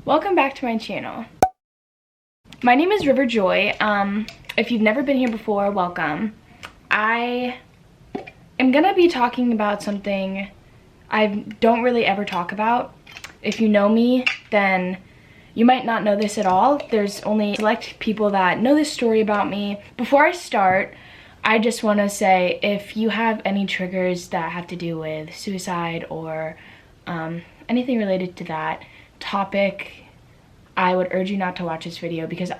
Welcome back to my channel. My name is River Joy. If you've never been here before, welcome. I am gonna be talking about something I don't really ever talk about. If you know me, then you might not know this at all. There's only select people that know this story about me. Before I start, I just want to say if you have any triggers that have to do with suicide or anything related to that topic, I would urge you not to watch this video, because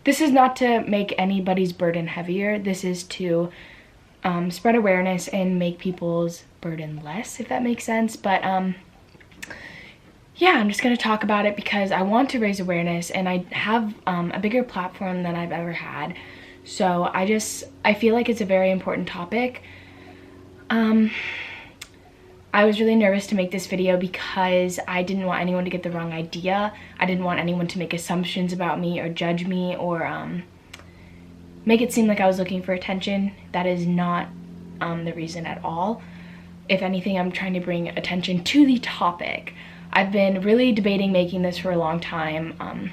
this is not to make anybody's burden heavier. This is to spread awareness and make people's burden less, if that makes sense. But yeah, I'm just gonna talk about it because I want to raise awareness, and I have a bigger platform than I've ever had. So I feel like it's a very important topic. I was really nervous to make this video because I didn't want anyone to get the wrong idea. I didn't want anyone to make assumptions about me or judge me or make it seem like I was looking for attention. That is not the reason at all. If anything, I'm trying to bring attention to the topic. I've been really debating making this for a long time.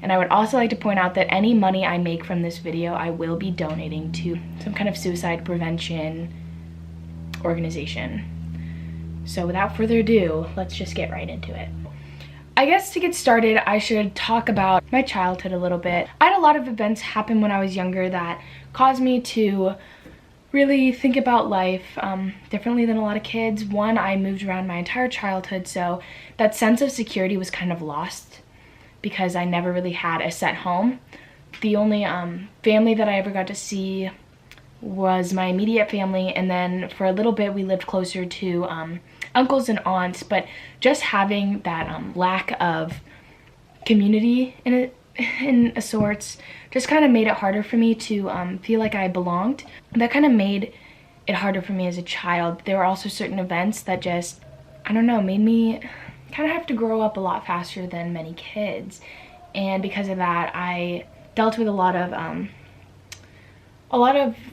And I would also like to point out that any money I make from this video, I will be donating to some kind of suicide prevention organization. So without further ado, let's just get right into it. I guess to get started, I should talk about my childhood a little bit. I had a lot of events happen when I was younger that caused me to really think about life differently than a lot of kids. One, I moved around my entire childhood, so that sense of security was kind of lost because I never really had a set home. The only family that I ever got to see was my immediate family, and then for a little bit we lived closer to uncles and aunts, but just having that lack of community in a sorts just kind of made it harder for me to feel like I belonged. That kind of made it harder for me as a child. There were also certain events that just, I don't know, made me kind of have to grow up a lot faster than many kids, and because of that I dealt with a lot of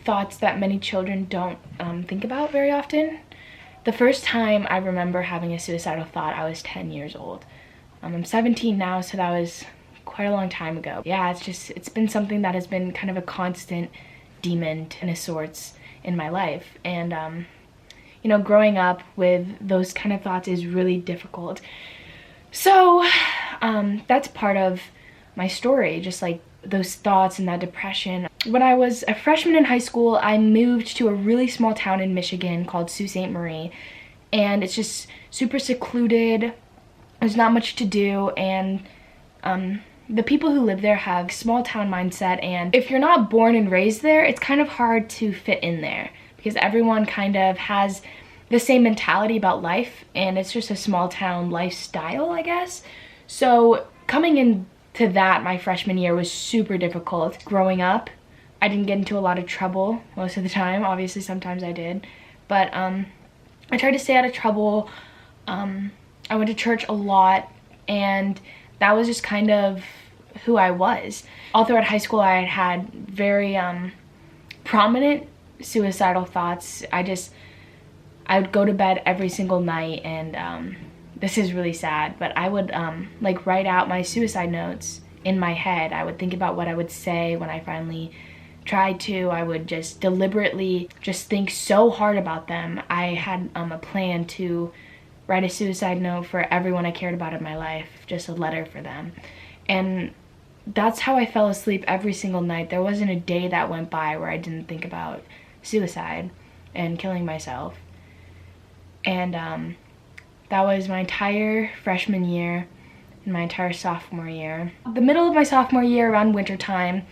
thoughts that many children don't think about very often. The first time I remember having a suicidal thought, I was 10 years old. I'm 17 now, so that was quite a long time ago. Yeah, it's been something that has been kind of a constant demon in a sorts in my life, and you know, growing up with those kind of thoughts is really difficult. So that's part of my story, just like those thoughts and that depression. When I was a freshman in high school, I moved to a really small town in Michigan called Sault Ste. Marie, and it's just super secluded. There's not much to do, and the people who live there have small town mindset, and if you're not born and raised there, it's kind of hard to fit in there because everyone kind of has the same mentality about life, and it's just a small town lifestyle, I guess. So coming into that my freshman year was super difficult. Growing up, I didn't get into a lot of trouble most of the time. Obviously sometimes I did, but I tried to stay out of trouble. I went to church a lot, and that was just kind of who I was. All throughout high school I had very prominent suicidal thoughts. I would go to bed every single night, and this is really sad, but I would like write out my suicide notes in my head. I would think about what I would say when I finally tried to. I would just deliberately just think so hard about them. I had a plan to write a suicide note for everyone I cared about in my life, just a letter for them. And that's how I fell asleep every single night. There wasn't a day that went by where I didn't think about suicide and killing myself. And that was my entire freshman year and my entire sophomore year. The middle of my sophomore year, around winter time,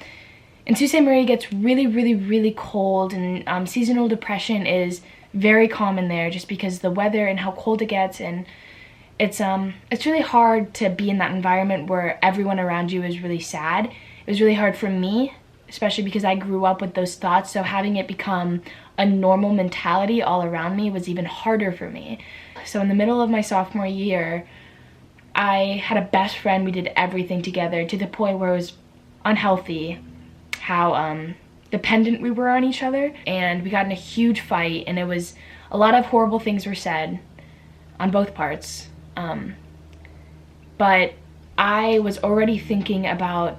in Sault Ste. Marie, gets really, really, really cold, and seasonal depression is very common there just because the weather and how cold it gets, and it's really hard to be in that environment where everyone around you is really sad. It was really hard for me, especially because I grew up with those thoughts, so having it become a normal mentality all around me was even harder for me. So in the middle of my sophomore year, I had a best friend. We did everything together to the point where it was unhealthy how dependent we were on each other, and we got in a huge fight, and it was a lot of horrible things were said on both parts. But I was already thinking about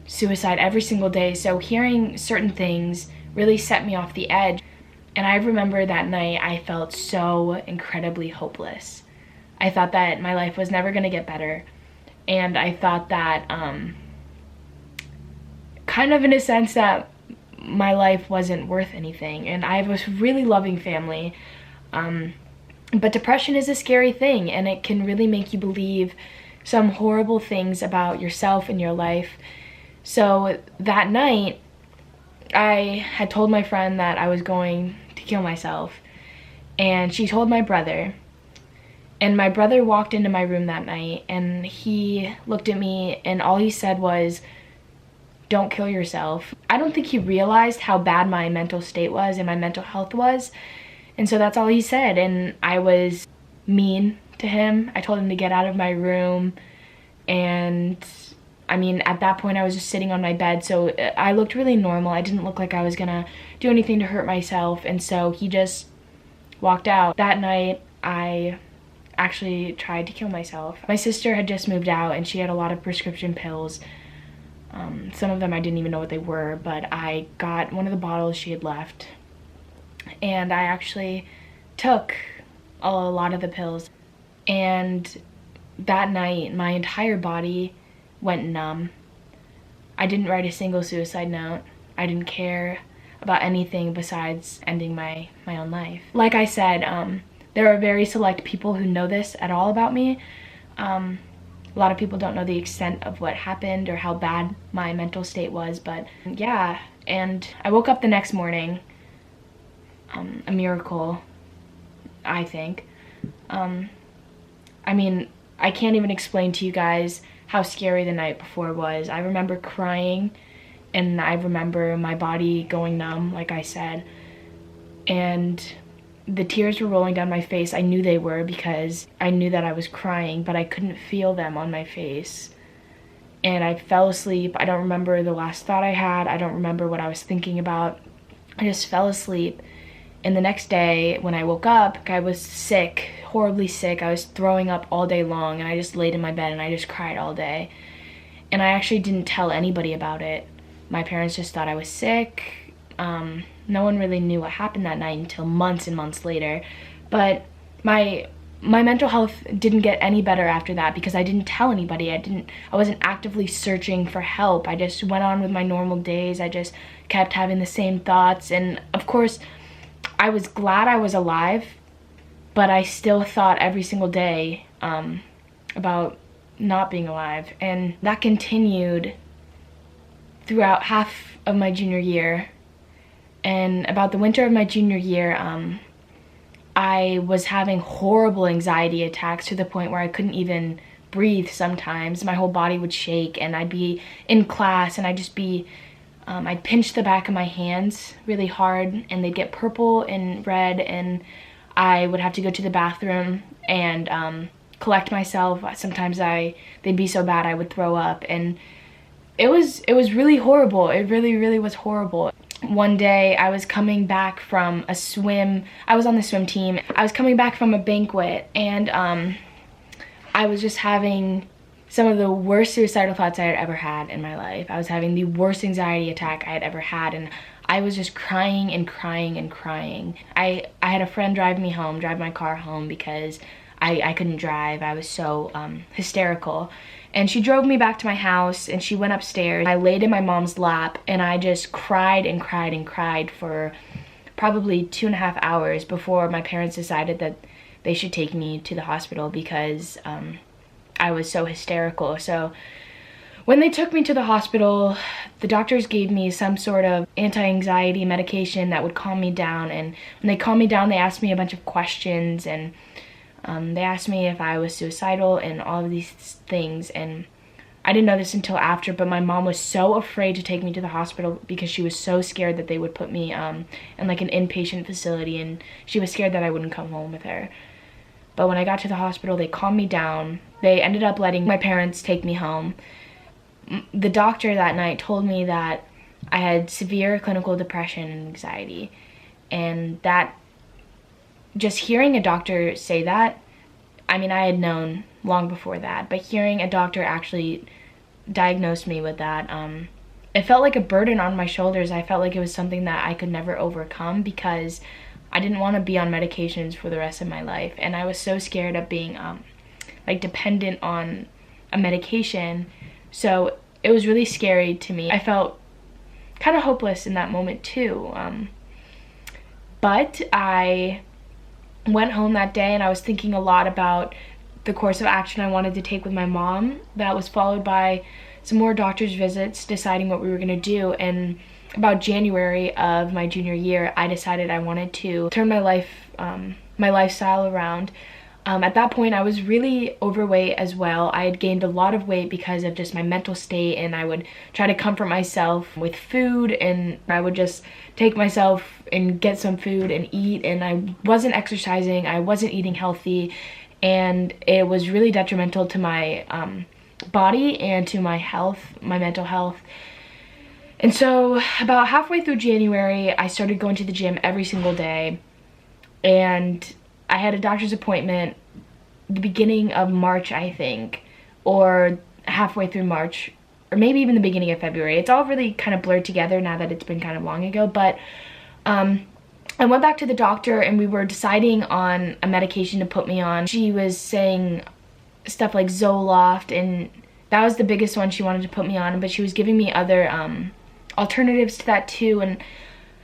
suicide every single day, so hearing certain things really set me off the edge. And I remember that night I felt so incredibly hopeless. I thought that my life was never gonna get better, and I thought that kind of in a sense that my life wasn't worth anything. And I was really loving family, but depression is a scary thing, and it can really make you believe some horrible things about yourself and your life. So that night, I had told my friend that I was going to kill myself, and she told my brother. And my brother walked into my room that night, and he looked at me, and all he said was, "Don't kill yourself." I don't think he realized how bad my mental state was and my mental health was. And so that's all he said, and I was mean to him. I told him to get out of my room, and I mean, at that point I was just sitting on my bed, so I looked really normal. I didn't look like I was gonna do anything to hurt myself, and so he just walked out. That night, I actually tried to kill myself. My sister had just moved out, and she had a lot of prescription pills. Some of them I didn't even know what they were, but I got one of the bottles she had left, and I actually took a lot of the pills. And that night, my entire body went numb. I didn't write a single suicide note. I didn't care about anything besides ending my own life. Like I said, there are very select people who know this at all about me. A lot of people don't know the extent of what happened or how bad my mental state was, but yeah. And I woke up the next morning, a miracle, I think. I mean, I can't even explain to you guys how scary the night before was. I remember crying, and I remember my body going numb, like I said, and the tears were rolling down my face. I knew they were because I knew that I was crying, but I couldn't feel them on my face. And I fell asleep. I don't remember the last thought I had. I don't remember what I was thinking about. I just fell asleep. And the next day when I woke up, I was sick, horribly sick. I was throwing up all day long, and I just laid in my bed and I just cried all day. And I actually didn't tell anybody about it. My parents just thought I was sick. No one really knew what happened that night until months and months later. But my mental health didn't get any better after that because I didn't tell anybody. I wasn't actively searching for help. I just went on with my normal days. I just kept having the same thoughts. And of course, I was glad I was alive, but I still thought every single day about not being alive. And that continued throughout half of my junior year. And about the winter of my junior year, I was having horrible anxiety attacks to the point where I couldn't even breathe sometimes. My whole body would shake, and I'd be in class and I'd pinch the back of my hands really hard, and they'd get purple and red, and I would have to go to the bathroom and collect myself. Sometimes they'd be so bad I would throw up, and it was really horrible. It really, really was horrible. One day I was coming back from a swim. I was on the swim team. I was coming back from a banquet, and I was just having some of the worst suicidal thoughts I had ever had in my life. I was having the worst anxiety attack I had ever had, and I was just crying and crying and crying. I had a friend drive my car home because I couldn't drive. I was so hysterical. And she drove me back to my house, and she went upstairs. I laid in my mom's lap, and I just cried and cried and cried for probably 2.5 hours before my parents decided that they should take me to the hospital because I was so hysterical. So when they took me to the hospital, the doctors gave me some sort of anti-anxiety medication that would calm me down. And when they calmed me down, they asked me a bunch of questions, and they asked me if I was suicidal and all of these things. And I didn't know this until after, but my mom was so afraid to take me to the hospital because she was so scared that they would put me in like an inpatient facility, and she was scared that I wouldn't come home with her. But when I got to the hospital, they calmed me down. They ended up letting my parents take me home. The doctor that night told me that I had severe clinical depression and anxiety, and that just hearing a doctor say that, I mean, I had known long before that. But hearing a doctor actually diagnose me with that, it felt like a burden on my shoulders. I felt like it was something that I could never overcome because I didn't want to be on medications for the rest of my life. And I was so scared of being like dependent on a medication. So it was really scary to me. I felt kind of hopeless in that moment too. But I went home that day and I was thinking a lot about the course of action I wanted to take with my mom. That was followed by some more doctor's visits, deciding what we were gonna do. And about January of my junior year, I decided I wanted to turn my lifestyle around. At that point, I was really overweight as well. I had gained a lot of weight because of just my mental state, and I would try to comfort myself with food, and I would just take myself and get some food and eat, and I wasn't exercising, I wasn't eating healthy, and it was really detrimental to my body and to my health, my mental health. And so about halfway through January, I started going to the gym every single day, and I had a doctor's appointment the beginning of March, I think, or halfway through March, or maybe even the beginning of February. It's all really kind of blurred together now that it's been kind of long ago, but I went back to the doctor and we were deciding on a medication to put me on. She was saying stuff like Zoloft, and that was the biggest one she wanted to put me on, but she was giving me other alternatives to that too. And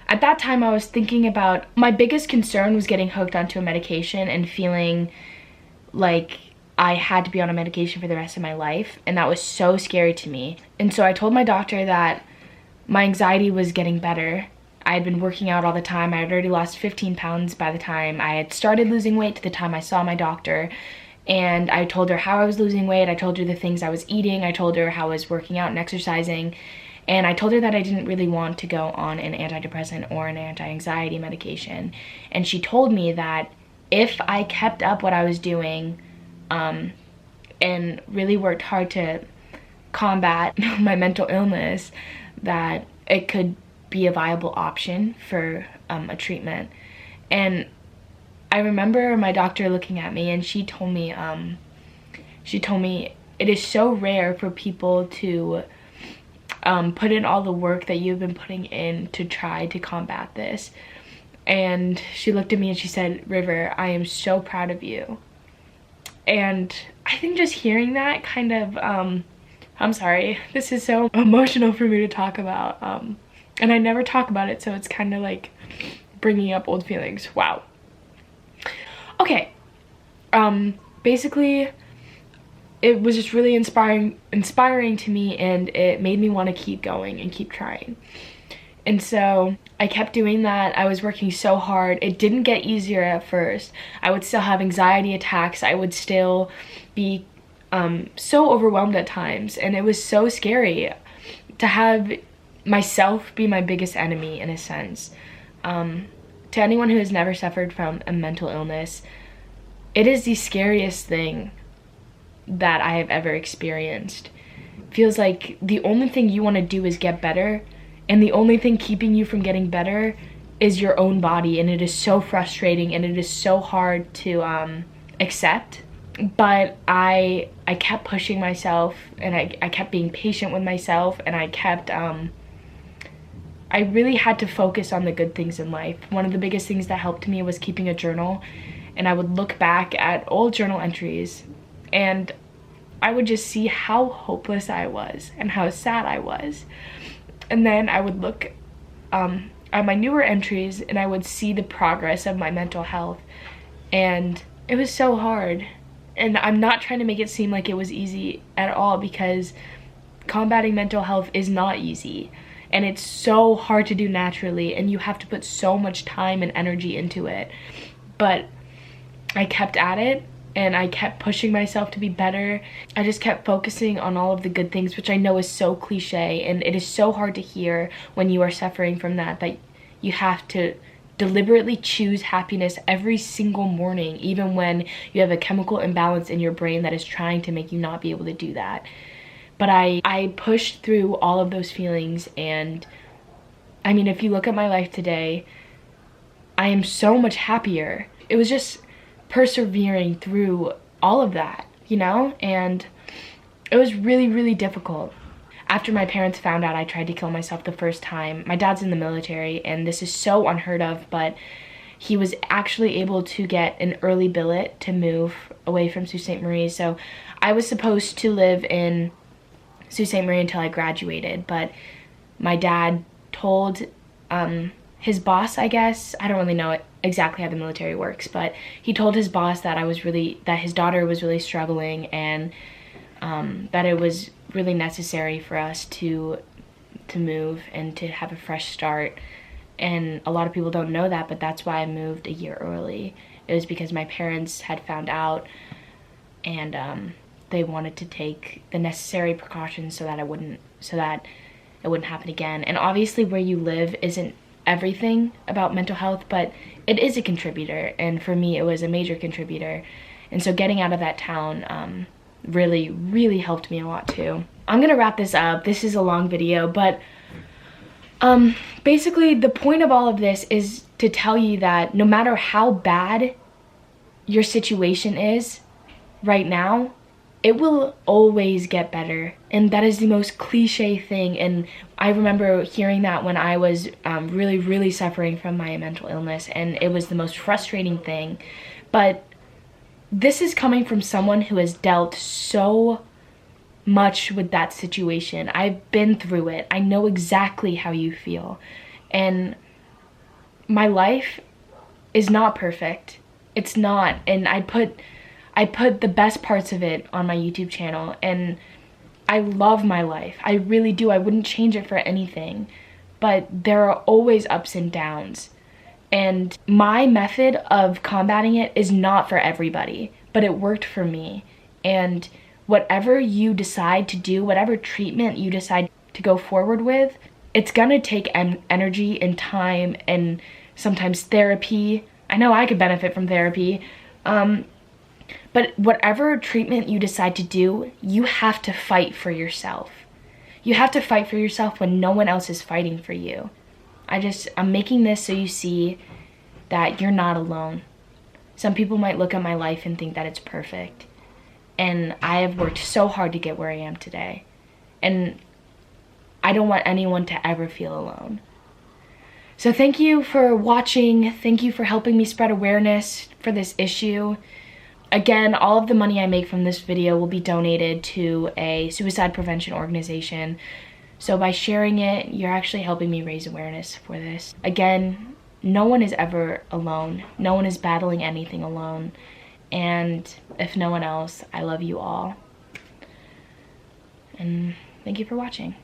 at that time I was thinking about, my biggest concern was getting hooked onto a medication and feeling like I had to be on a medication for the rest of my life, and that was so scary to me. And so I told my doctor that my anxiety was getting better. I had been working out all the time. I had already lost 15 pounds by the time I had started losing weight to the time I saw my doctor. And I told her how I was losing weight. I told her the things I was eating. I told her how I was working out and exercising. And I told her that I didn't really want to go on an antidepressant or an anti-anxiety medication. And she told me that if I kept up what I was doing and really worked hard to combat my mental illness, that it could be a viable option for a treatment. And I remember my doctor looking at me, and she told me it is so rare for people to put in all the work that you've been putting in to try to combat this. And she looked at me and she said, "River, I am so proud of you." And I think just hearing that kind of, I'm sorry, this is so emotional for me to talk about. And I never talk about it, so it's kind of like bringing up old feelings. Wow. Okay. Basically, it was just really inspiring to me, and it made me want to keep going and keep trying. And so I kept doing that. I was working so hard. It didn't get easier at first. I would still have anxiety attacks. I would still be so overwhelmed at times, and it was so scary to have myself be my biggest enemy in a sense. To anyone who has never suffered from a mental illness, it is the scariest thing that I have ever experienced. It feels like the only thing you want to do is get better, and the only thing keeping you from getting better is your own body, and it is so frustrating and it is so hard to accept. But I kept pushing myself, and I kept being patient with myself, and I really had to focus on the good things in life. One of the biggest things that helped me was keeping a journal, and I would look back at old journal entries, and I would just see how hopeless I was and how sad I was. And then I would look at my newer entries, and I would see the progress of my mental health, and it was so hard. And I'm not trying to make it seem like it was easy at all, because combating mental health is not easy, and it's so hard to do naturally, and you have to put so much time and energy into it. But I kept at it, and I kept pushing myself to be better. I just kept focusing on all of the good things, which I know is so cliche, and it is so hard to hear when you are suffering from that you have to deliberately choose happiness every single morning, even when you have a chemical imbalance in your brain that is trying to make you not be able to do that. But I pushed through all of those feelings, and I mean, if you look at my life today, I am so much happier. It was just persevering through all of that, you know? And it was really, really difficult. After my parents found out I tried to kill myself the first time, my dad's in the military, and this is so unheard of, but he was actually able to get an early billet to move away from Sault Ste. Marie. So I was supposed to live in Sault Ste. Marie until I graduated, but my dad told his boss, I guess, I don't really know exactly how the military works, but he told his boss that that his daughter was really struggling, and that it was really necessary for us to move and to have a fresh start. And a lot of people don't know that, but that's why I moved a year early. It was because my parents had found out, and they wanted to take the necessary precautions so that it wouldn't happen again. And obviously where you live isn't everything about mental health, but it is a contributor, and for me it was a major contributor. And so getting out of that town really, really helped me a lot too. I'm gonna wrap this up. This is a long video, but basically the point of all of this is to tell you that no matter how bad your situation is right now, it will always get better. And that is the most cliche thing, and I remember hearing that when I was really, really suffering from my mental illness, and it was the most frustrating thing. But this is coming from someone who has dealt so much with that situation. I've been through it. I know exactly how you feel. And my life is not perfect. It's not. And I put the best parts of it on my YouTube channel, and I love my life. I really do. I wouldn't change it for anything. But there are always ups and downs. And my method of combating it is not for everybody, but it worked for me. And whatever you decide to do, whatever treatment you decide to go forward with, it's gonna take energy and time and sometimes therapy. I know I could benefit from therapy. But whatever treatment you decide to do, you have to fight for yourself. You have to fight for yourself when no one else is fighting for you. I'm making this so you see that you're not alone. Some people might look at my life and think that it's perfect. And I have worked so hard to get where I am today. And I don't want anyone to ever feel alone. So thank you for watching. Thank you for helping me spread awareness for this issue. Again, all of the money I make from this video will be donated to a suicide prevention organization. So by sharing it, you're actually helping me raise awareness for this. Again, no one is ever alone. No one is battling anything alone. And if no one else, I love you all. And thank you for watching.